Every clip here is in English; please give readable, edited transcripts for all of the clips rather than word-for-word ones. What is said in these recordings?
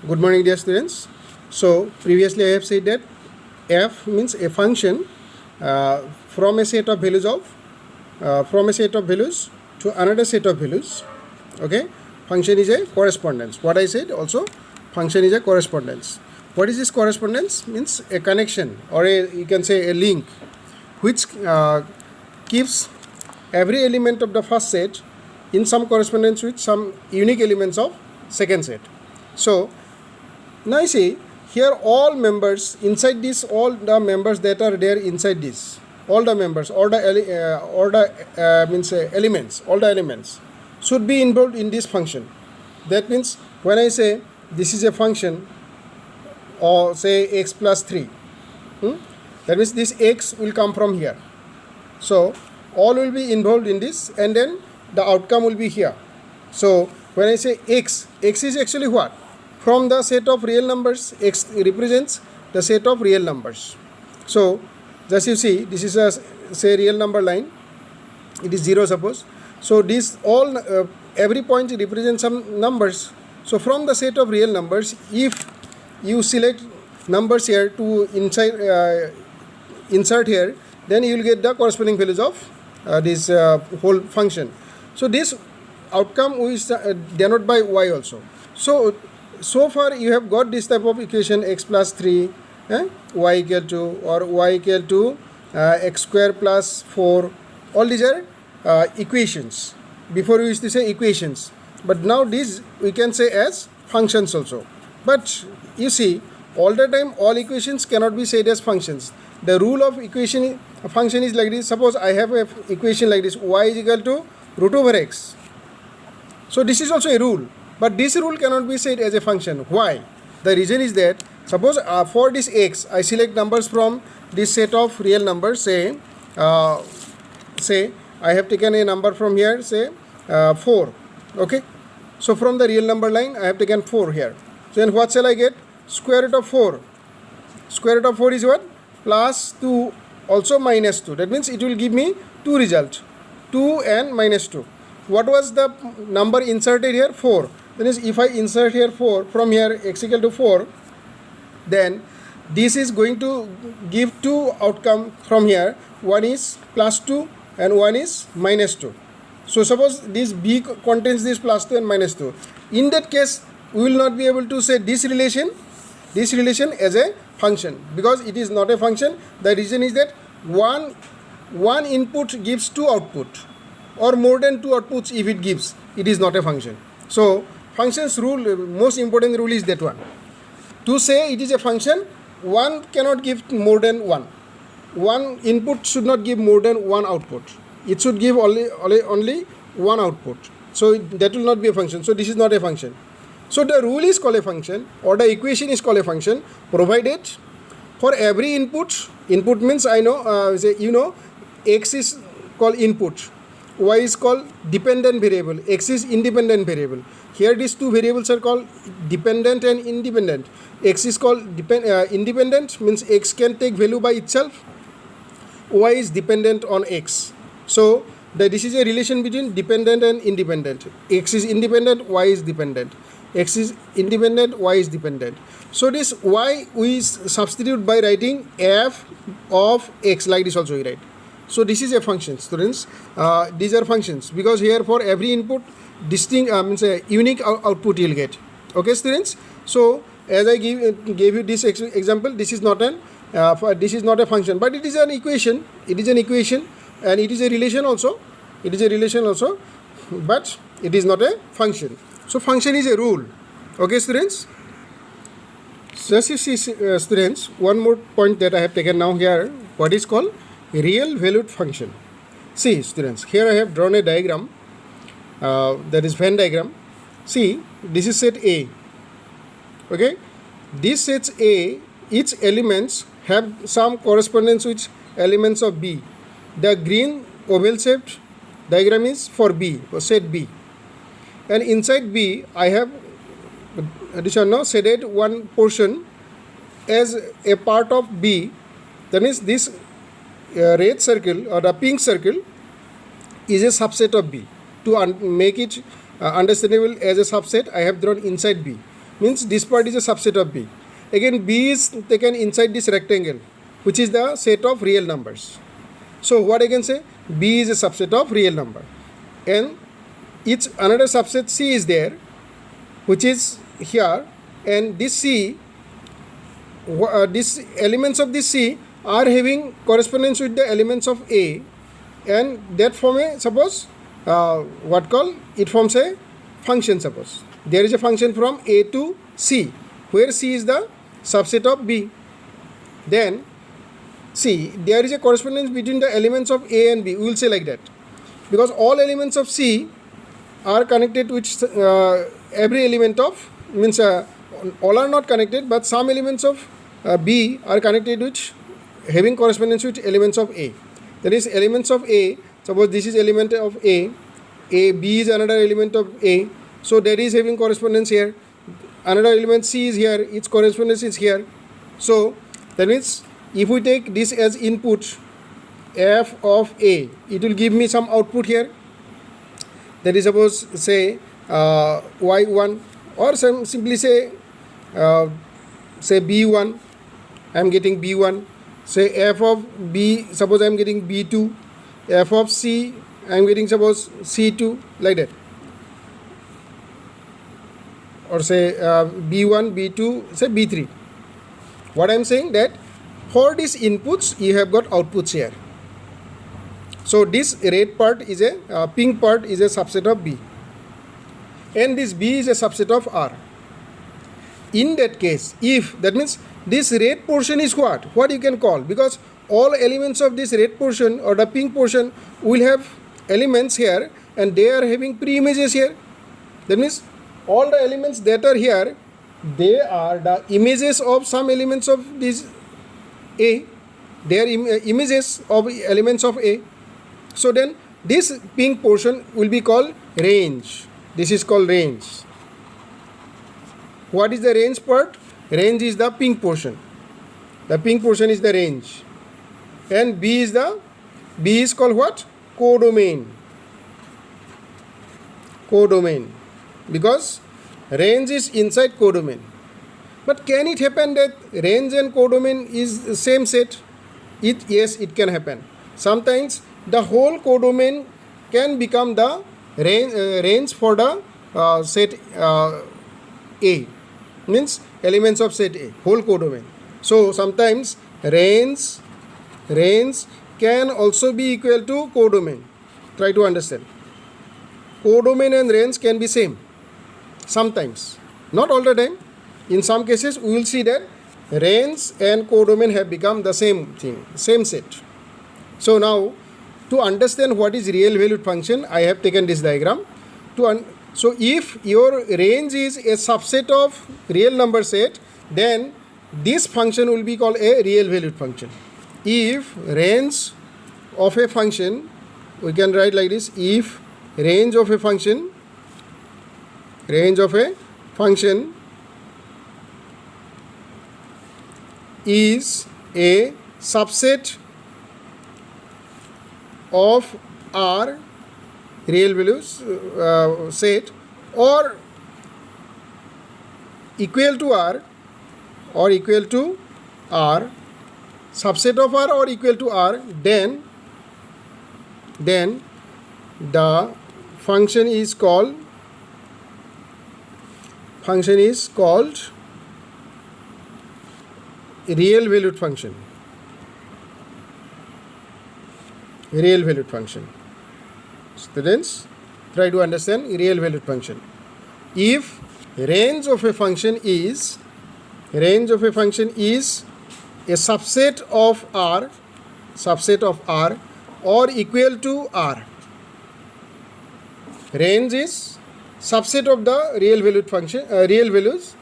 Good morning, dear students. So previously I have said that f means a function from a set of values to another set of values. Okay, function is a correspondence. What I said also, function is a correspondence. What is this correspondence? Means a connection, or you can say a link, which keeps every element of the first set in some correspondence with some unique elements of second set. So now you see here all members inside this, all the members that are there inside this, all the members, elements, all the elements should be involved in this function. That means when I say this is a function, or say x plus 3, that means this x will come from here. So all will be involved in this, and then the outcome will be here. So when I say x is actually what? From the set of real numbers, x represents the set of real numbers. So just you see, this is a say real number line, it is 0 suppose. So this all every point represents some numbers. So from the set of real numbers, if you select numbers here to insert here, then you will get the corresponding values of this whole function. So this outcome is denoted by y also. So far you have got this type of equation, x plus 3 y equal to, or y equal to x square plus 4. All these are equations. Before we used to say equations, but now these we can say as functions also. But you see, all the time all equations cannot be said as functions. The rule of equation function is like this. Suppose I have a equation like this, y is equal to root over x. So this is also a rule, but this rule cannot be said as a function. Why? The reason is that suppose for this x I select numbers from this set of real numbers. Say I have taken a number from here, say 4. Okay, so from the real number line I have taken 4 here. So then what shall I get? Square root of 4. Square root of 4 is what? Plus 2, also minus 2. That means it will give me two results, 2 and minus 2. What was the number inserted here? 4. That is, if I insert here 4 from here, x equal to 4, then this is going to give two outcome from here. One is plus 2 and one is minus 2. So suppose this b contains this plus 2 and minus 2. In that case, we will not be able to say this relation as a function, because it is not a function. The reason is that one input gives two output, or more than two outputs if it gives, it is not a function. So functions rule, most important rule is that one. To say it is a function, one cannot give more than one. One input should not give more than one output. It should give only one output. So that will not be a function. So this is not a function. So the rule is called a function, or the equation is called a function, provided for every input means I know, x is called input, y is called dependent variable, x is independent variable. Here these two variables are called dependent and independent. X is called independent, means x can take value by itself, y is dependent on x. So this is a relation between dependent and independent. X is independent, y is dependent. X is independent, y is dependent. So this y we substitute by writing f of x, like this also we write. So this is a function, students. These are functions, because here for every input distinct means a unique output you will get. Okay, students. So as I gave you this example, this is not a function, but it is an equation. It is an equation, and it is a relation also. It is a relation also, but it is not a function. So function is a rule. Okay, students. Just you see, students, one more point that I have taken now here, what is called real valued function. See, students, here I have drawn a diagram, that is Venn diagram. See, this is set A. Okay, this sets A, each elements have some correspondence with elements of B. The green oval shaped diagram is for B, or set B. And inside B, I have shaded one portion as a part of B. That means this red circle or the pink circle is a subset of B. To make it understandable as a subset, I have drawn inside B. means this part is a subset of B. Again, B is taken inside this rectangle, which is the set of real numbers. So what I can say, B is a subset of real number, and each another subset C is there, which is here, and this C, these elements of this C are having correspondence with the elements of A, and that form a, suppose what call it, forms a function. Suppose there is a function from A to C, where C is the subset of B. Then see, there is a correspondence between the elements of A and B. We will say like that, because all elements of C are connected with every element of, means all are not connected, but some elements of B are connected with having correspondence with elements of A. That is, elements of A, suppose this is element of A, B is another element of A, so that is having correspondence here. Another element C is here, its correspondence is here. So that means if we take this as input, f of A, it will give me some output here. That is, suppose say y1, or simply say b1, I am getting b1. Say f of B, suppose I am getting b2. F of C, I am getting suppose c2, like that. Or say b1, b2, say b3. What I am saying, that for these inputs you have got outputs here. So this red part is a pink part is a subset of B, and this B is a subset of R. In that case, if that means this red portion is what you can call, because all elements of this red portion or the pink portion will have elements here, and they are having pre-images here. That means all the elements that are here, they are the images of some elements of this A. They are images of elements of A. So then this pink portion will be called range. This is called range. What is the range part? Range is the pink portion. The pink portion is the range. And B is called what? Codomain. Codomain. Because range is inside codomain. But can it happen that range and codomain is the same set? Yes, it can happen. Sometimes the whole codomain can become the range for the set A, means elements of set A, whole codomain. So sometimes range can also be equal to codomain. Try to understand. Codomain and range can be same. Sometimes, not all the time. In some cases, we will see that range and codomain have become the same thing, same set. So now, to understand what is real valued function, I have taken this diagram. So if your range is a subset of real number set, then this function will be called a real valued function. If range of a function, we can write like this: if range of a function is a subset of R real values set, or equal to R, subset of R or equal to R, then the function is called real valued function. Real valued function. Students, try to understand real valued function. If range of a function is a subset of R or equal to R. Range is subset of the real valued function, real values,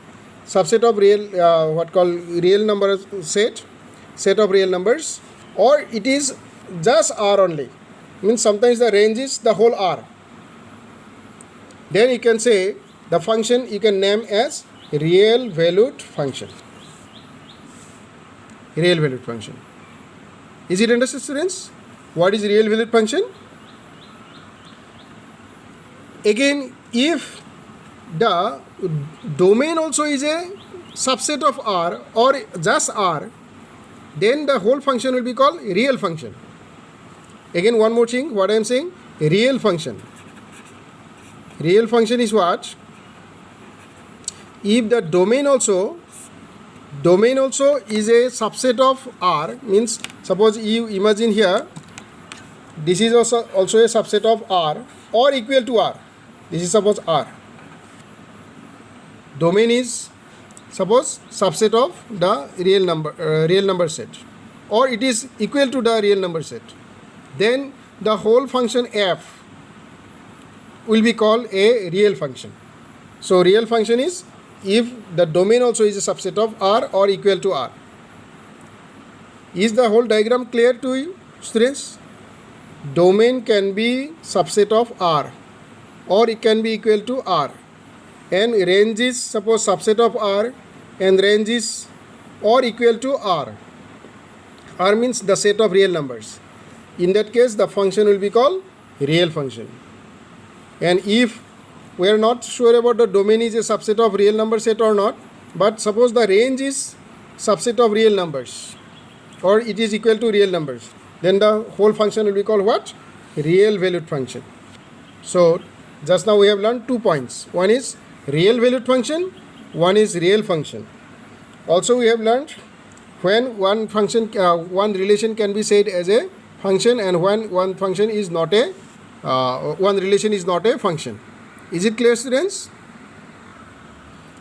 subset of real number set of real numbers, or it is just R only. Means sometimes the range is the whole R. Then you can say the function you can name as real valued function. Real valued function. Is it understood, students? What is real valued function? Again, if the domain also is a subset of R or just R, then the whole function will be called real function. Again, one more thing, what I am saying, real function. Real function is what? If the domain also is a subset of R, means suppose you imagine here, this is also a subset of R or equal to R. This is suppose R. Domain is suppose subset of the real number set, or it is equal to the real number set. Then the whole function f will be called a real function. So real function is if the domain also is a subset of R or equal to R. Is the whole diagram clear to you, students? Domain can be subset of R or it can be equal to R, and range is suppose subset of R and range is or equal to R. R means the set of real numbers. In that case, the function will be called real function. And if we are not sure about the domain is a subset of real number set or not, but suppose the range is subset of real numbers or it is equal to real numbers, then the whole function will be called what? Real valued function. So just now we have learned 2 points. One is real valued function, one is real function. Also we have learned when one relation can be said as a function and when one function is not a one relation is not a function. Is it clear, students?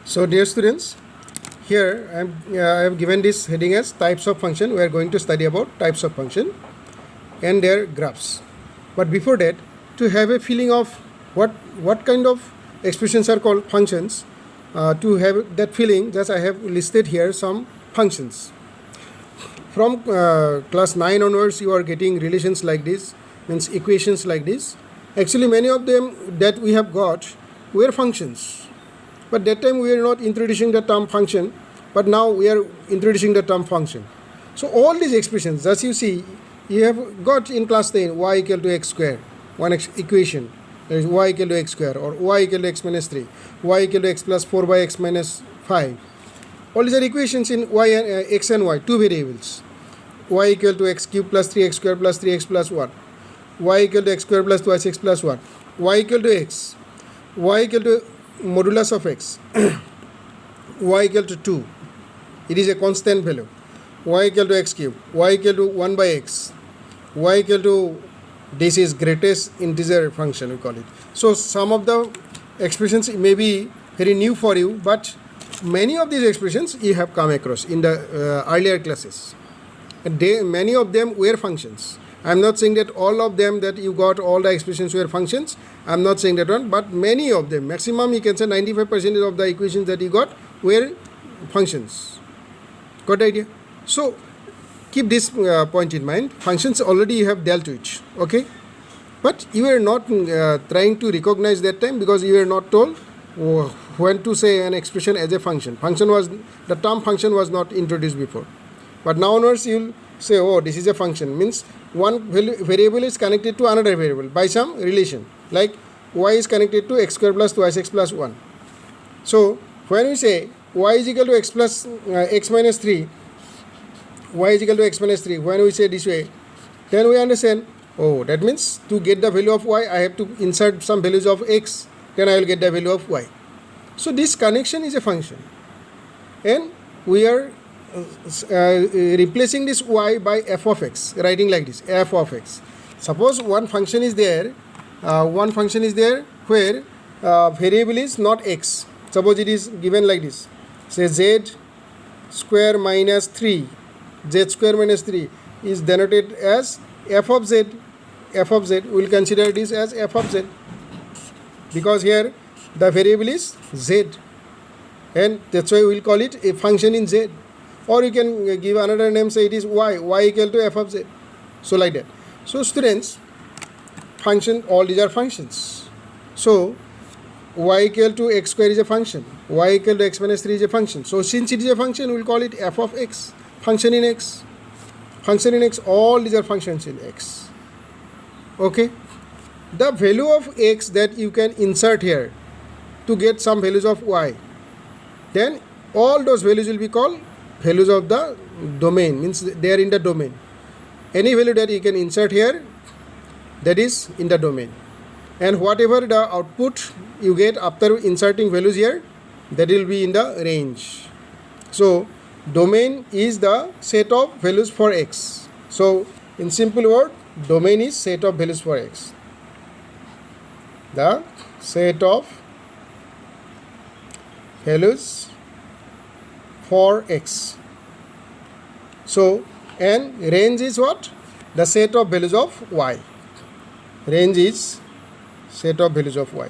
So dear students, here I have given this heading as types of function. We are going to study about types of function and their graphs. But before that, to have a feeling of what kind of expressions are called functions, to have that feeling, just I have listed here some functions. From class 9 onwards, you are getting relations like this, means equations like this. Actually, many of them that we have got were functions. But that time we are not introducing the term function, but now we are introducing the term function. So all these expressions, as you see, you have got in class 10 y equal to x square, one equation. There is y equal to x square or y equal to x minus 3, y equal to x plus 4 by x minus 5. All these are equations in y and x and y, two variables. Y equal to x cube plus 3x square plus 3x plus 1. Y equal to x square plus 2x plus 1. Y equal to x. Y equal to modulus of x. Y equal to 2. It is a constant value. Y equal to x cube. Y equal to 1 by x. Y equal to, this is greatest integer function, we call it. So some of the expressions may be very new for you, but many of these expressions you have come across in the earlier classes. And many of them were functions. I am not saying that all of them that you got all the expressions were functions. I am not saying that one, but many of them, maximum you can say 95% of the equations that you got were functions. Got the idea? So keep this point in mind. Functions already you have dealt with, okay? But you were not trying to recognize that time because you were not told when to say an expression as a function. The term function was not introduced before. But now onwards you will say, oh, this is a function, means one variable is connected to another variable by some relation, like y is connected to x square plus 2x plus 1. So when we say y is equal to x plus x minus 3, y is equal to x minus 3, when we say this way, then we understand, oh, that means to get the value of y, I have to insert some values of x, then I will get the value of y. So this connection is a function, and we are replacing this y by f of x, writing like this, f of x. Suppose one function is there where variable is not x. Suppose it is given like this, say z square minus 3, z square minus 3 is denoted as f of z. F of z, we will consider this as f of z because here the variable is z, and that's why we will call it a function in z. Or you can give another name, say it is y equal to f of z. So like that. So students, function, all these are functions. So y equal to x square is a function, y equal to x minus 3 is a function. So since it is a function, we will call it f of x, function in x. Function in x, all these are functions in x. Okay. The value of x that you can insert here to get some values of y. Then all those values will be called values of the domain, means they are in the domain. Any value that you can insert here, that is in the domain. And whatever the output you get after inserting values here, that will be in the range. So domain is the set of values for x. So in simple word, domain is set of values for x. The set of values for x. So, and range is what? The set of values of y. Range is set of values of y.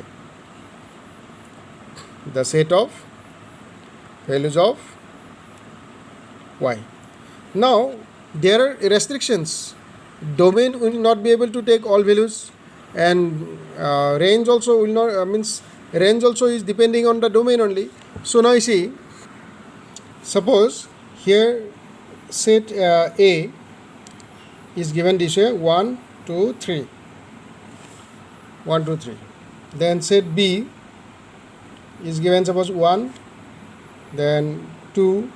The set of values of y. Now, there are restrictions. Domain will not be able to take all values, and range also will not, means range also is depending on the domain only. So now you see, suppose here set A is given this way 1, 2, 3. 1, 2, 3. Then set B is given suppose 1, then 2,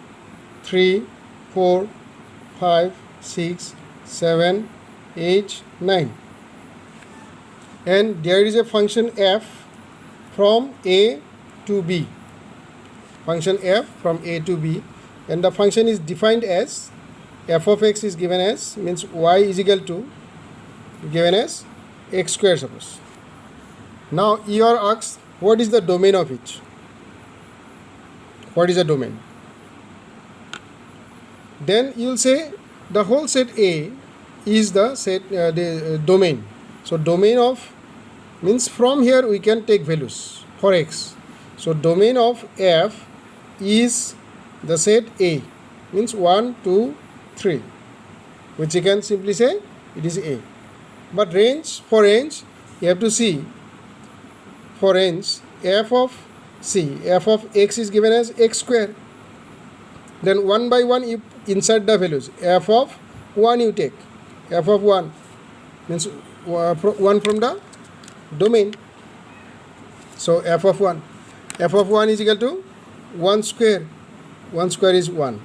3, 4, 5, 6, 7, 8, 9. And there is a function f from A to B. Function f from A to B, and the function is defined as f of x is given as, means y is equal to given as x square suppose. Now you are asked what is the domain of it. What is the domain? Then you will say the whole set A is the set the domain. So domain of means from here we can take values for x. So domain of f is the set A, means 1, 2, 3, which you can simply say it is A. But range, for range you have to see, for range f of x is given as x square. Then one by one you insert the values. F of 1 you take, f of 1 means 1 from the domain. So f of 1 is equal to 1 square. 1 square is 1.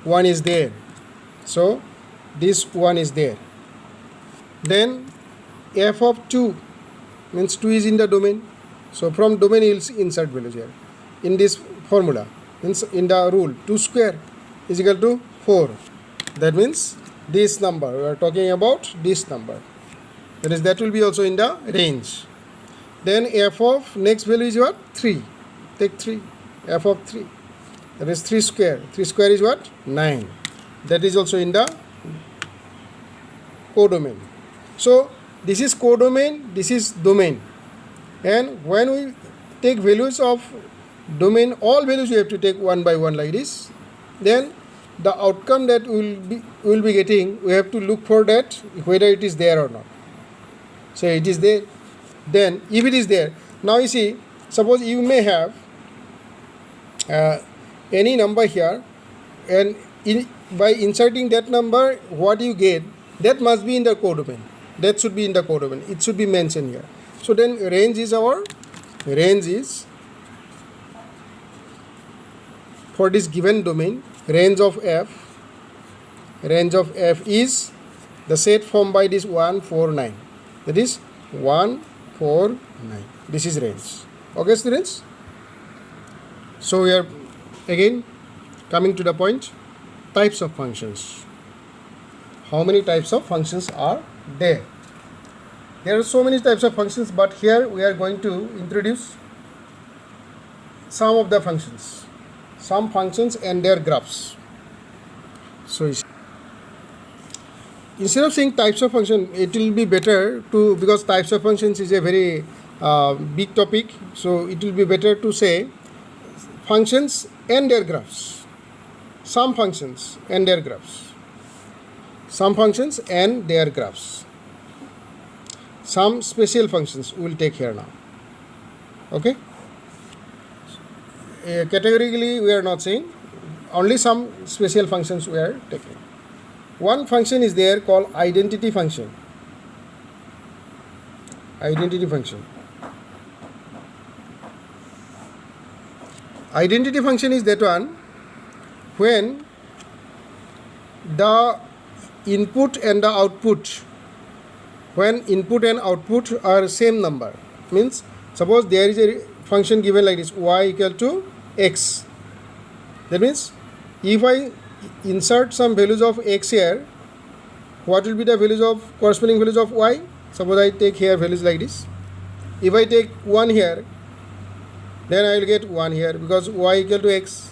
1 is there. So this 1 is there. Then f of 2 means 2 is in the domain. So from domain you will insert values here. In this formula, means in the rule, 2 square is equal to 4. That means this number, we are talking about this number. That is, that will be also in the range. Then f of next value is what? 3. Take 3. F of 3. That is 3 square. 3 square is what? 9. That is also in the codomain. So this is codomain, this is domain. And when we take values of domain, all values we have to take one by one like this. Then the outcome that we will be getting, we have to look for that whether it is there or not. So it is there. Then if it is there, now you see, suppose you may have any number here, and by inserting that number, what you get, that must be in the codomain. That should be in the codomain. It should be mentioned here. So then range is for this given domain, range of f is the set formed by this 1, 4, 9. That is 1, 4, 9. This is range. Okay, students? So we are again coming to the point, types of functions. How many types of functions are there? There are so many types of functions, but here we are going to introduce some of the functions. Some functions and their graphs. So instead of saying types of function, it will be better to, because types of functions is a very big topic, so it will be better to say functions and their graphs. Some functions and their graphs. Some functions and their graphs. Some special functions we will take here now. Okay? Categorically we are not saying, only some special functions we are taking. One function is there called identity function. Identity function. Identity function is that one when the input and the output, when input and output are same number, means suppose there is a function given like this, y equal to x. That means if I insert some values of x here, what will be the values of corresponding values of y? Suppose I take here values like this. If I take 1 here, then I will get 1 here because y equal to x.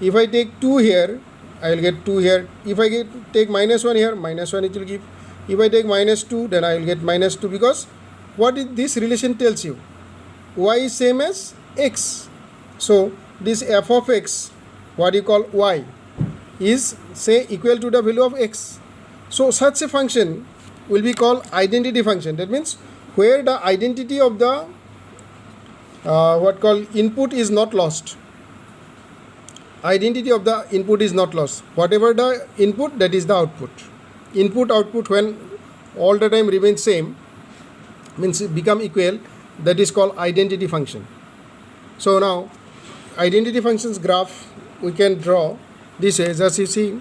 If I take 2 here, I will get 2 here. If I take -1 here, -1 it will give. If I take -2, then I will get -2 because what this relation tells you? Y is same as x. So this f of x, what you call y, is say equal to the value of x. So such a function will be called identity function. That means where the identity of the what called input is not lost. Identity of the input is not lost. Whatever the input, that is the output. Input output when all the time remains same, means become equal, that is called identity function. So now identity functions graph we can draw this way. As you see,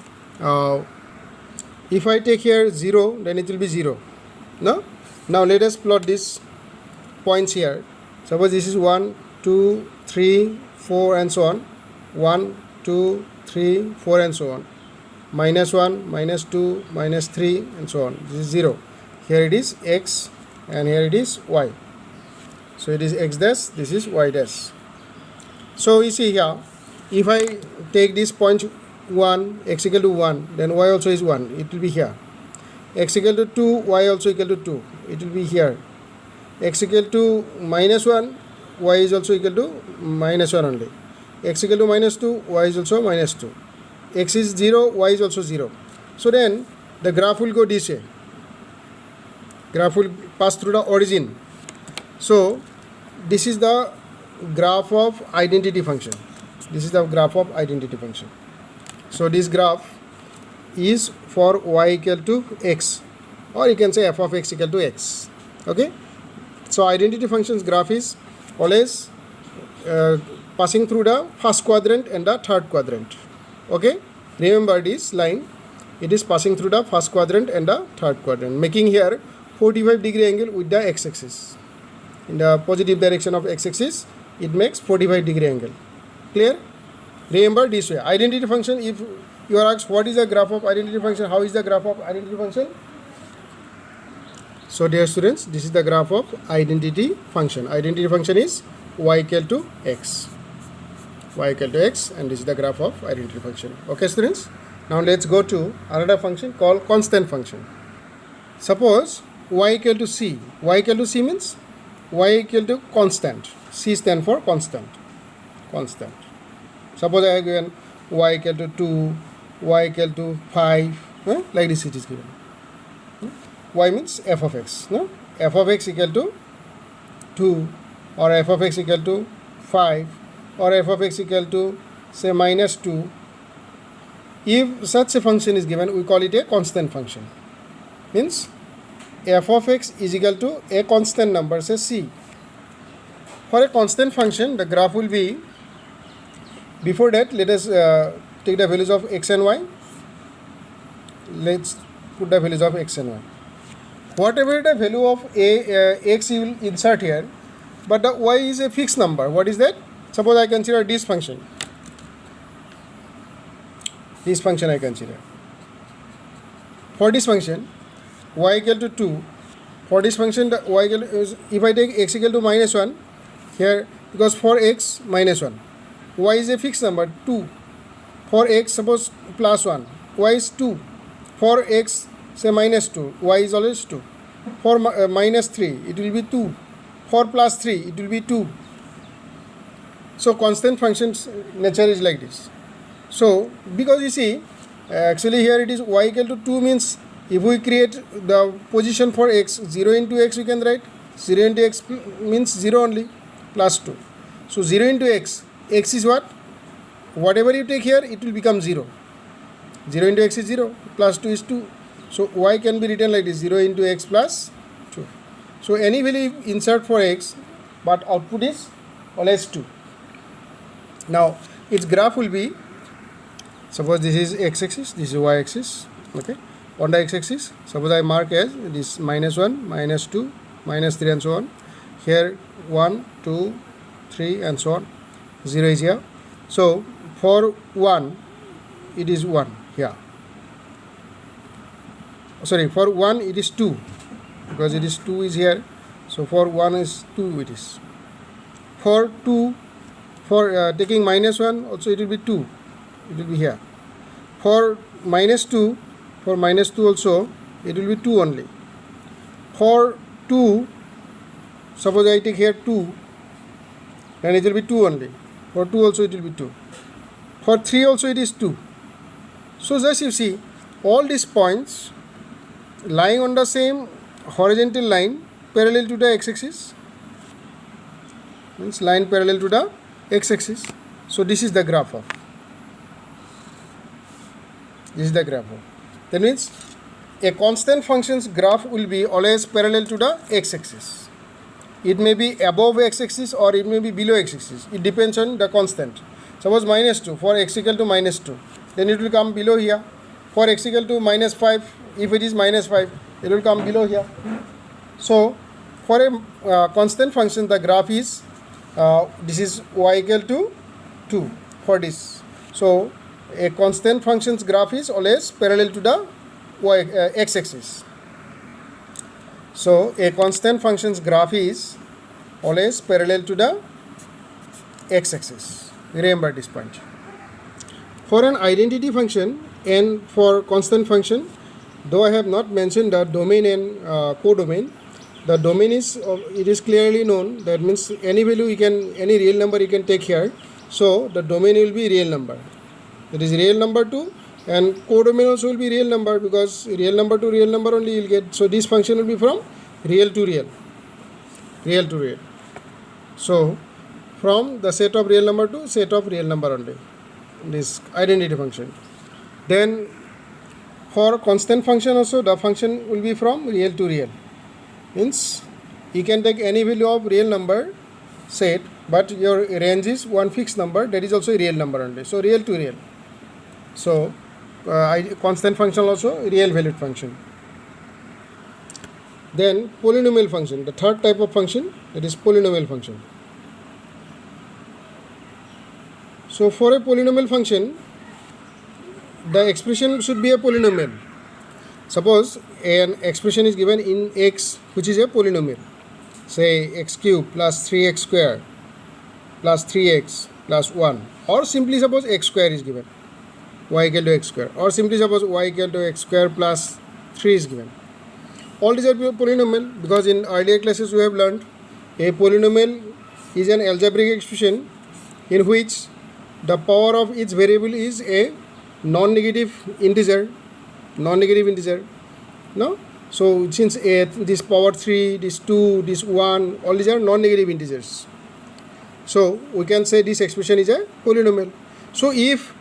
if I take here 0, then it will be 0. No? Now let us plot these points here. Suppose this is 1, 2, 3, 4 and so on. 1, 2, 3, 4 and so on. -1, -2, -3 and so on. This is 0. Here it is x and here it is y. So it is x dash, this is y dash. So you see here, if I take this point 1, x equal to 1, then y also is 1. It will be here. X equal to 2, y also equal to 2. It will be here. X equal to -1, y is also equal to -1 only. X equal to -2, y is also -2. X is 0, y is also 0. So then the graph will go this way. Graph will pass through the origin. So this is the graph of identity function. This is the graph of identity function. So this graph is for y equal to x, or you can say f of x equal to x. Okay. So identity function's graph is always passing through the first quadrant and the third quadrant. Okay. Remember this line, it is passing through the first quadrant and the third quadrant, making here 45-degree angle with the x-axis. In the positive direction of x-axis, it makes 45-degree angle. Clear? Remember this way. Identity function, if you are asked what is the graph of identity function, how is the graph of identity function? So dear students, this is the graph of identity function. Identity function is y equal to x. Y equal to x, and this is the graph of identity function. Okay students? Now let's go to another function called constant function. Suppose y equal to c. Y equal to c means y equal to constant. C stand for constant. Constant. Suppose I have given y equal to 2, y equal to 5, like this it is given. Y means f of x. No? F of x equal to 2, or f of x equal to 5, or f of x equal to say -2. If such a function is given, we call it a constant function. Means f of x is equal to a constant number, say c. For a constant function, the graph will be, before that let us take the values of x and y. Let's put the values of x and y. Whatever the value of x you will insert here, but the y is a fixed number. What is that? Suppose I consider this function. This function I consider. For this function, y equal to 2. For this function, the y equal is, if I take x equal to -1 here, because for x -1, y is a fixed number 2. For x suppose +1, y is 2. For x say -2, y is always 2. For -3, it will be 2. For +3, it will be 2. So constant functions nature is like this. So because you see, actually here it is y equal to 2 means if we create the position for x, 0 into x we can write. 0 into x means 0 only, +2. So 0 into x, x is what? Whatever you take here, it will become 0. 0 into x is 0, +2 is 2. So y can be written like this, 0 into x plus 2. So any value insert for x, but output is always 2. Now its graph will be, suppose this is x-axis, this is y-axis. Okay, on the x-axis, suppose I mark as this -1, -2, -3 and so on. Here 1, 2, 3 and so on. 0 is here. So for 1 it is 1 here. Sorry, for 1 it is 2, because it is 2 is here. So for 1 is 2 it is. For 2, for taking -1 also it will be 2, it will be here. For -2, for -2 also it will be 2 only. For 2, suppose I take here 2, then it will be 2 only. For 2 also it will be 2. For 3 also it is 2. So just you see, all these points lying on the same horizontal line parallel to the x-axis, means line parallel to the x-axis. So this is the graph of, that means a constant function's graph will be always parallel to the x-axis. It may be above x-axis or it may be below x-axis. It depends on the constant. Suppose -2, for x equal to -2, then it will come below here. For x equal to -5, if it is -5, it will come below here. So for a constant function, the graph is this is y equal to 2 for this. So a constant function's graph is always parallel to the x-axis. So a constant function's graph is always parallel to the x-axis. Remember this point. For an identity function and for constant function, though I have not mentioned the domain and codomain, the domain is it is clearly known. That means any value you can, any real number you can take here. So the domain will be real number. That is real number to, and codomain also will be real number, because real number to real number only you will get. So this function will be from real to real, real to real. So from the set of real number to set of real number only, this identity function. Then for constant function also, the function will be from real to real. Means you can take any value of real number set, but your range is one fixed number, that is also a real number only. So real to real. So constant function also real valued function. Then polynomial function, the third type of function, that is polynomial function. So for a polynomial function, the expression should be a polynomial. Suppose an expression is given in x, which is a polynomial. Say x cube plus 3x square plus 3x plus 1. Or simply suppose x square is given, y equal to x square. Or simply suppose y equal to x square plus 3 is given. All these are polynomial, because in earlier classes we have learned a polynomial is an algebraic expression in which the power of its variable is a non-negative integer. No? So since this power 3, this 2, this 1, all these are non-negative integers. So we can say this expression is a polynomial. So if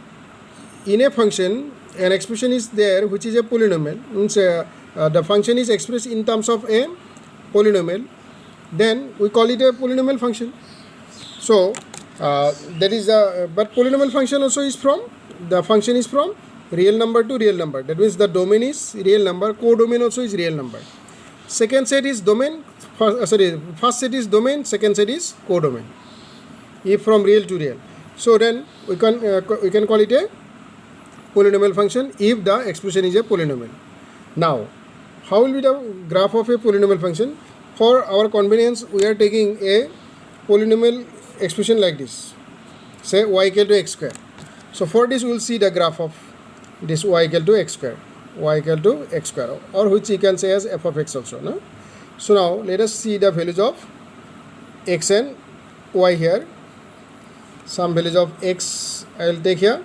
in a function an expression is there which is a polynomial, means the function is expressed in terms of a polynomial, then we call it a polynomial function. So that is but polynomial function also is from, the function is from real number to real number. That means the domain is real number, codomain also is real number. Second set is domain, first set is domain, second set is codomain, if from real to real. So then we can call it a polynomial function if the expression is a polynomial. Now how will be the graph of a polynomial function? For our convenience, we are taking a polynomial expression like this, say y equal to x square. So for this we will see the graph of this y equal to x square, or which you can say as f of x also. No? So now let us see the values of x and y here. Some values of x I will take here.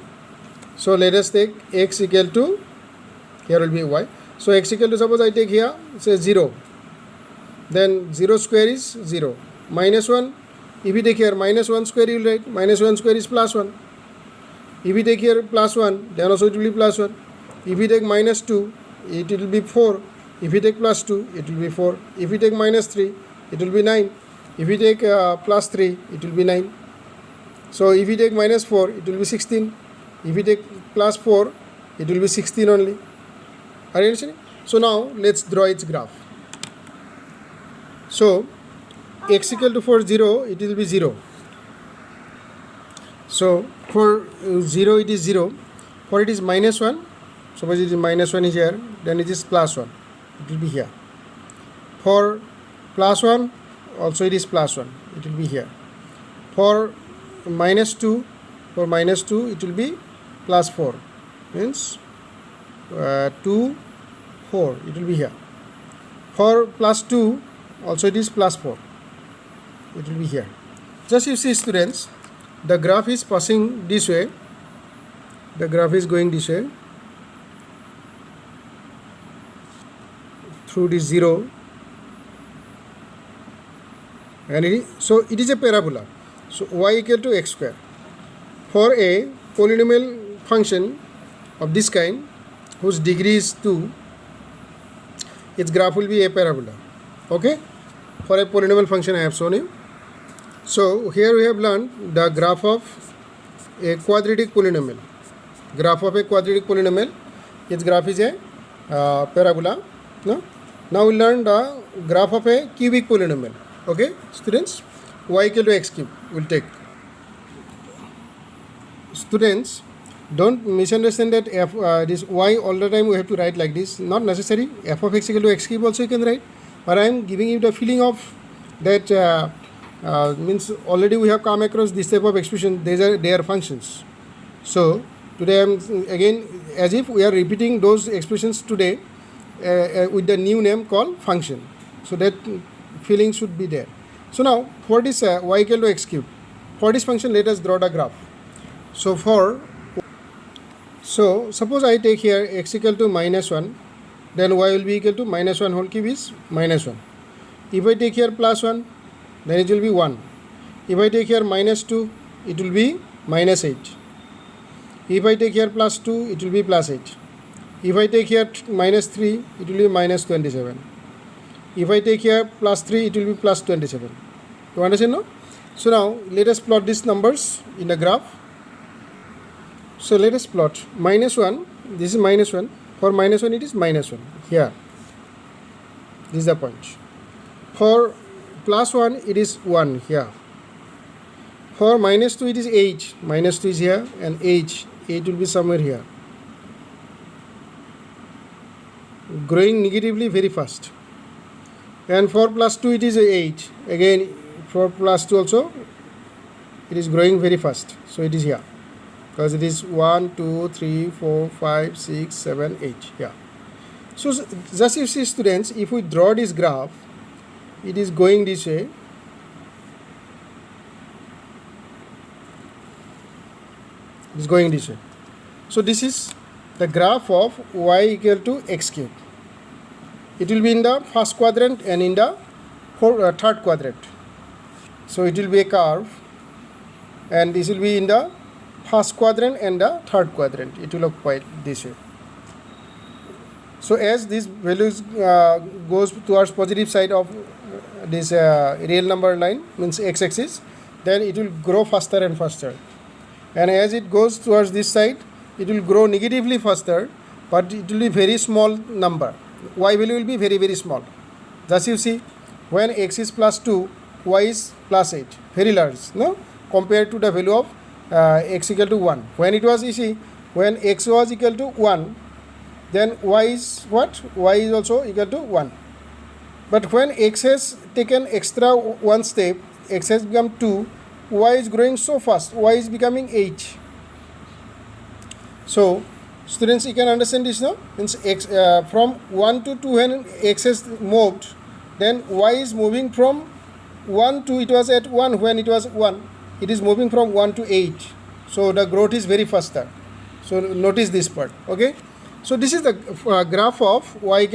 So let us take x equal to, here will be y. So x equal to, suppose I take here, say 0. Then 0 square is 0. Minus 1, if you take here minus 1 square, you will write minus 1 square is plus 1. If you take here plus 1, then also it will be plus 1. If you take minus 2, it will be 4. If you take plus 2, it will be 4. If you take minus 3, it will be 9. If you take plus 3, it will be 9. So if you take minus 4, it will be 16. If you take plus 4, it will be 16 only. Are you understanding? So now let's draw its graph. So x equal to 4, 0, it will be 0. So for 0 it is 0. For it is minus 1, suppose it is minus 1 is here, then it is plus 1. It will be here. For plus 1, also it is plus 1. It will be here. For minus 2, it will be plus 4. Means 2, 4. It will be here. For plus 2, also it is plus 4. It will be here. Just you see, students, the graph is passing this way. The graph is going this way through this 0, and so it is a parabola. So y equal to x square. For a polynomial function of this kind whose degree is 2, its graph will be a parabola. Okay, for a polynomial function I have shown you. So here we have learned the graph of a quadratic polynomial. Graph of a quadratic polynomial, its graph is a parabola. No? Now we learn the graph of a cubic polynomial. Okay, students, y equal to x cube will take. Students, don't misunderstand that f this y all the time we have to write like this. Not necessary. F of x equal to x cube also you can write. But I am giving you the feeling of that means already we have come across this type of expression. They are functions. So today I am again as if we are repeating those expressions today with the new name called function. So that feeling should be there. So now for this y equal to x cube, for this function let us draw the graph. So suppose I take here x equal to minus 1, then y will be equal to minus 1 whole cube is minus 1. If I take here plus 1, then it will be 1. If I take here minus 2, it will be minus 8. If I take here plus 2, it will be plus 8. If I take here minus 3, it will be minus 27. If I take here plus 3, it will be plus 27. You understand now? So now let us plot these numbers in the graph. So let us plot minus 1. This is minus 1. For minus 1, it is minus 1. Here. This is the point. For plus 1, it is 1 here. For minus 2, it is 8. Minus 2 is here and 8 will be somewhere here. Growing negatively very fast. And for plus 2, it is 8. Again, for plus 2 also, it is growing very fast. So it is here. Because it is 1, 2, 3, 4, 5, 6, 7, 8. Yeah. So just you see, students, if we draw this graph, it is going this way. It is going this way. So this is the graph of y equal to x cube. It will be in the first quadrant and in the third quadrant. So it will be a curve, and this will be in the first quadrant and the third quadrant. It will look quite this way. So as these values goes towards positive side of this real number line, means x-axis, then it will grow faster and faster. And as it goes towards this side, it will grow negatively faster, but it will be very small number. Y value will be very, very small. Thus you see, when x is plus 2, y is plus 8. Very large, no? Compared to the value of x equal to 1. When it was, you see, when x was equal to 1, then y is what? Y is also equal to 1. But when x has taken extra one step, x has become 2, y is growing so fast, y is becoming 8. So students, you can understand this now. Means x from 1 to 2, when x has moved, then y is moving from 1 to, it was at 1 when it was 1, it is moving from 1 to 8. So the growth is very faster. So notice this part. Okay. So this is the graph of y